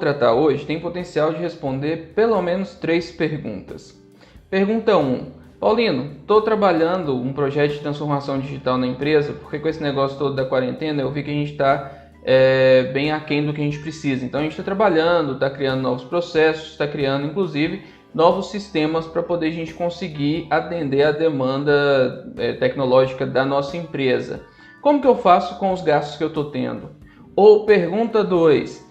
tratar hoje tem potencial de responder pelo menos 3 perguntas. Pergunta 1. Paulino, estou trabalhando um projeto de transformação digital na empresa, porque com esse negócio todo da quarentena eu vi que a gente está bem aquém do que a gente precisa. Então a gente está trabalhando, está criando novos processos, está criando inclusive novos sistemas para poder a gente conseguir atender a demanda tecnológica da nossa empresa. Como que eu faço com os gastos que eu estou tendo? Ou pergunta 2.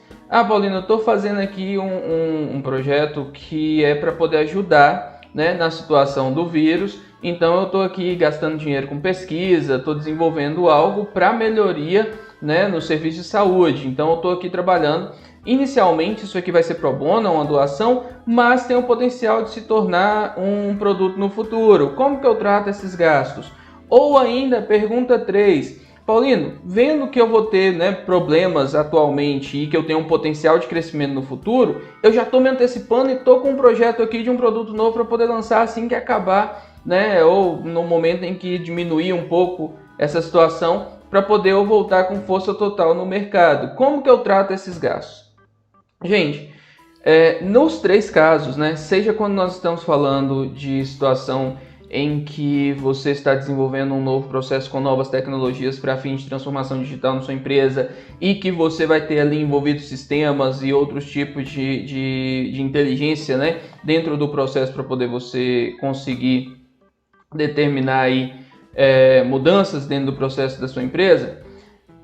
Paulino, eu estou fazendo aqui um projeto que é para poder ajudar, né, na situação do vírus. Então eu estou aqui gastando dinheiro com pesquisa, estou desenvolvendo algo para melhoria, né, no serviço de saúde. Então eu estou aqui trabalhando. Inicialmente isso aqui vai ser pro bono, uma doação, mas tem o potencial de se tornar um produto no futuro. Como que eu trato esses gastos? Ou ainda, pergunta 3. Paulino, vendo que eu vou ter, né, problemas atualmente e que eu tenho um potencial de crescimento no futuro, eu já estou me antecipando e estou com um projeto aqui de um produto novo para poder lançar assim que acabar, né, ou no momento em que diminuir um pouco essa situação, para poder eu voltar com força total no mercado. Como que eu trato esses gastos? Gente, nos 3 casos, né, seja quando nós estamos falando de situação em que você está desenvolvendo um novo processo com novas tecnologias para fins de transformação digital na sua empresa e que você vai ter ali envolvidos sistemas e outros tipos de inteligência, né, dentro do processo para poder você conseguir determinar aí, mudanças dentro do processo da sua empresa.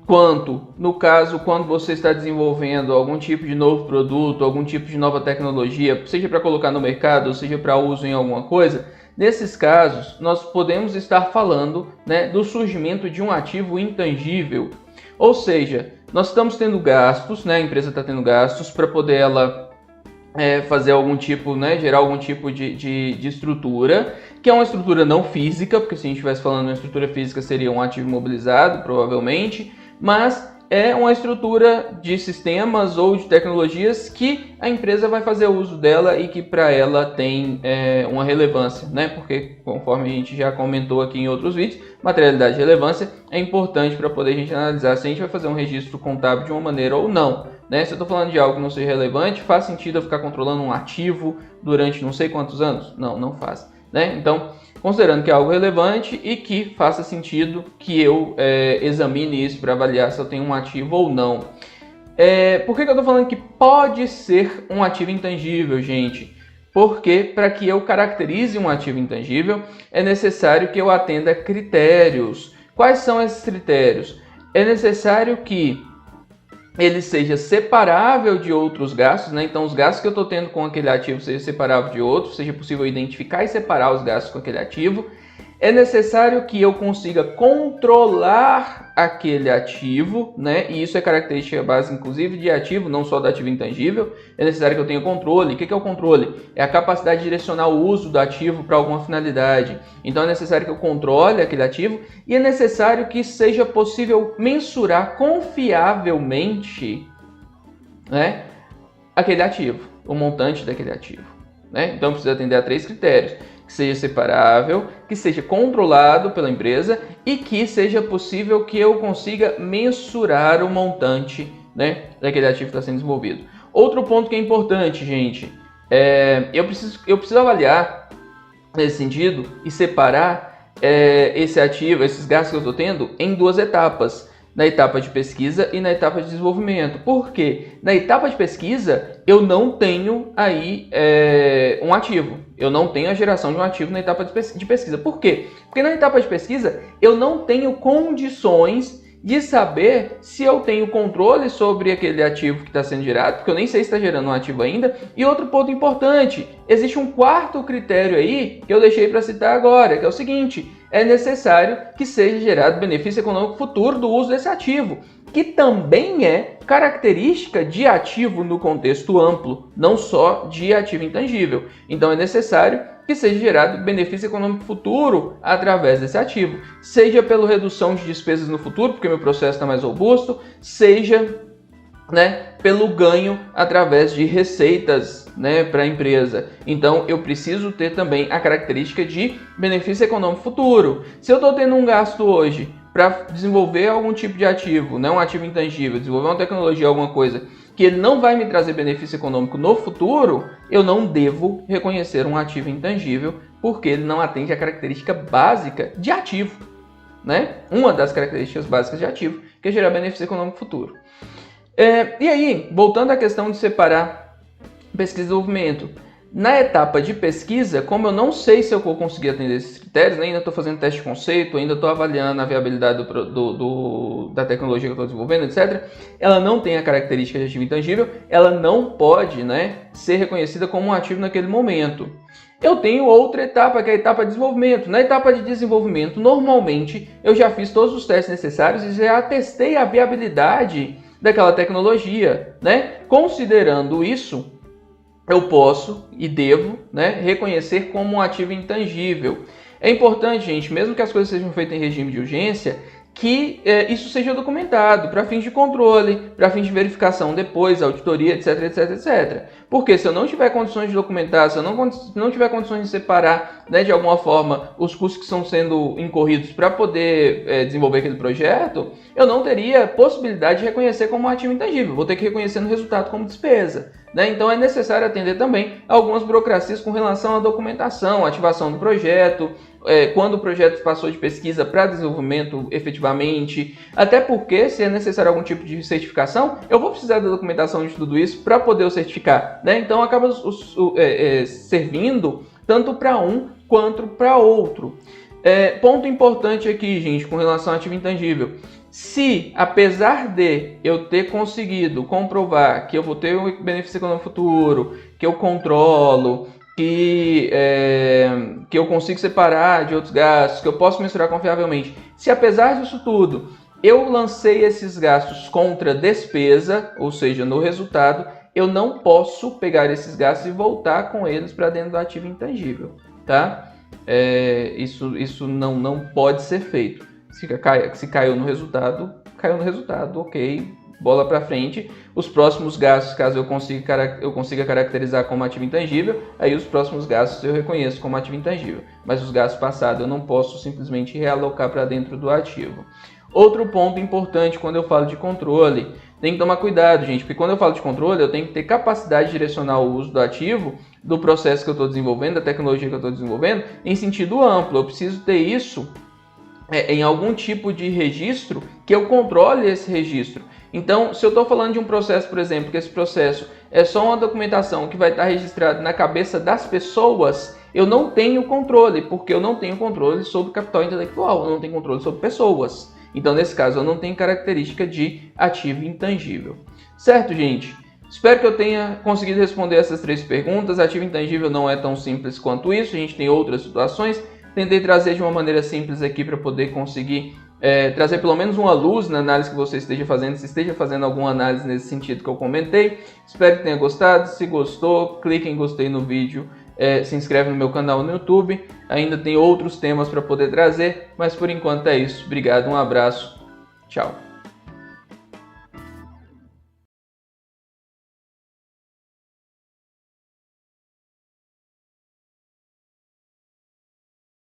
Quanto, no caso, quando você está desenvolvendo algum tipo de novo produto, algum tipo de nova tecnologia, seja para colocar no mercado, ou seja para uso em alguma coisa, nesses casos, nós podemos estar falando, né, do surgimento de um ativo intangível. Ou seja, nós estamos tendo gastos, né, a empresa está tendo gastos para poder ela fazer algum tipo, né, gerar algum tipo de estrutura, que é uma estrutura não física, porque se a gente estivesse falando de uma estrutura física seria um ativo imobilizado, provavelmente, mas é uma estrutura de sistemas ou de tecnologias que a empresa vai fazer uso dela e que para ela tem uma relevância, né? Porque conforme a gente já comentou aqui em outros vídeos, materialidade e relevância é importante para poder a gente analisar se a gente vai fazer um registro contábil de uma maneira ou não, né? Se eu estou falando de algo que não seja relevante, faz sentido eu ficar controlando um ativo durante não sei quantos anos? Não, não faz, né? Então, considerando que é algo relevante e que faça sentido que eu examine isso para avaliar se eu tenho um ativo ou não. Por que eu estou falando que pode ser um ativo intangível, gente? Porque para que eu caracterize um ativo intangível, é necessário que eu atenda critérios. Quais são esses critérios? É necessário que ele seja separável de outros gastos, né? Então os gastos que eu estou tendo com aquele ativo seja separável de outros, seja possível identificar e separar os gastos com aquele ativo. É necessário que eu consiga controlar aquele ativo, né? E isso é característica base, inclusive, de ativo, não só do ativo intangível. É necessário que eu tenha controle. O que é o controle? É a capacidade de direcionar o uso do ativo para alguma finalidade. Então é necessário que eu controle aquele ativo e é necessário que seja possível mensurar confiavelmente, né, aquele ativo, o montante daquele ativo, né? Então precisa atender a 3 critérios. Que seja separável, que seja controlado pela empresa e que seja possível que eu consiga mensurar o montante, né, daquele ativo que está sendo desenvolvido. Outro ponto que é importante, gente, eu preciso avaliar nesse sentido e separar esse ativo, esses gastos que eu estou tendo em 2 etapas. Na etapa de pesquisa e na etapa de desenvolvimento. Por quê? Na etapa de pesquisa, eu não tenho aí um ativo. Eu não tenho a geração de um ativo na etapa de pesquisa. Por quê? Porque na etapa de pesquisa, eu não tenho condições de saber se eu tenho controle sobre aquele ativo que está sendo gerado, porque eu nem sei se está gerando um ativo ainda. E outro ponto importante, existe um 4º critério aí que eu deixei para citar agora, que é o seguinte: é necessário que seja gerado benefício econômico futuro do uso desse ativo, que também é característica de ativo no contexto amplo, não só de ativo intangível. Então é necessário que seja gerado benefício econômico futuro através desse ativo, seja pela redução de despesas no futuro, porque meu processo está mais robusto, seja, né, pelo ganho através de receitas, né, para a empresa. Então eu preciso ter também a característica de benefício econômico futuro. Se eu estou tendo um gasto hoje para desenvolver algum tipo de ativo, né, um ativo intangível, desenvolver uma tecnologia, alguma coisa, que ele não vai me trazer benefício econômico no futuro, eu não devo reconhecer um ativo intangível, porque ele não atende à característica básica de ativo, né? Uma das características básicas de ativo, que é gerar benefício econômico futuro. E aí, voltando à questão de separar pesquisa e desenvolvimento, na etapa de pesquisa, como eu não sei se eu vou conseguir atender esses critérios, né? Ainda estou fazendo teste de conceito, ainda estou avaliando a viabilidade da tecnologia que eu estou desenvolvendo, etc. Ela não tem a característica de ativo intangível, ela não pode, né, ser reconhecida como um ativo naquele momento. Eu tenho outra etapa, que é a etapa de desenvolvimento. Na etapa de desenvolvimento, normalmente, eu já fiz todos os testes necessários e já testei a viabilidade daquela tecnologia, né? Considerando isso, eu posso e devo, né, reconhecer como um ativo intangível. É importante, gente, mesmo que as coisas sejam feitas em regime de urgência, que isso seja documentado para fins de controle, para fins de verificação depois, auditoria, etc, etc, etc. Porque se eu não tiver condições de documentar, se eu não tiver condições de separar, né, de alguma forma os custos que estão sendo incorridos para poder desenvolver aquele projeto, eu não teria possibilidade de reconhecer como um ativo intangível. Vou ter que reconhecer no resultado como despesa. Né? Então é necessário atender também algumas burocracias com relação à documentação, ativação do projeto, quando o projeto passou de pesquisa para desenvolvimento efetivamente, até porque se é necessário algum tipo de certificação, eu vou precisar da documentação de tudo isso para poder o certificar. Né? Então acaba servindo tanto para um quanto para outro. Ponto importante aqui, gente, com relação ao ativo intangível. Se, apesar de eu ter conseguido comprovar que eu vou ter um benefício econômico futuro, que eu controlo, que eu consigo separar de outros gastos, que eu posso mensurar confiavelmente, se apesar disso tudo eu lancei esses gastos contra despesa, ou seja, no resultado, eu não posso pegar esses gastos e voltar com eles para dentro do ativo intangível, tá? Isso não pode ser feito. Se caiu no resultado, ok, bola para frente. Os próximos gastos, caso eu consiga caracterizar como ativo intangível, aí os próximos gastos eu reconheço como ativo intangível. Mas os gastos passados eu não posso simplesmente realocar para dentro do ativo. Outro ponto importante quando eu falo de controle, tem que tomar cuidado, gente, porque quando eu falo de controle, eu tenho que ter capacidade de direcionar o uso do ativo, do processo que eu estou desenvolvendo, da tecnologia que eu estou desenvolvendo, em sentido amplo. Eu preciso ter isso em algum tipo de registro que eu controle esse registro. Então, se eu estou falando de um processo, por exemplo, que esse processo é só uma documentação que vai estar registrada na cabeça das pessoas, eu não tenho controle, porque eu não tenho controle sobre capital intelectual, eu não tenho controle sobre pessoas. Então, nesse caso, eu não tenho característica de ativo intangível. Certo, gente? Espero que eu tenha conseguido responder essas 3 perguntas. Ativo intangível não é tão simples quanto isso, a gente tem outras situações. Tentei trazer de uma maneira simples aqui para poder conseguir trazer pelo menos uma luz na análise que você esteja fazendo, se esteja fazendo alguma análise nesse sentido que eu comentei. Espero que tenha gostado. Se gostou, clique em gostei no vídeo, se inscreve no meu canal no YouTube. Ainda tem outros temas para poder trazer, mas por enquanto é isso. Obrigado, um abraço, tchau.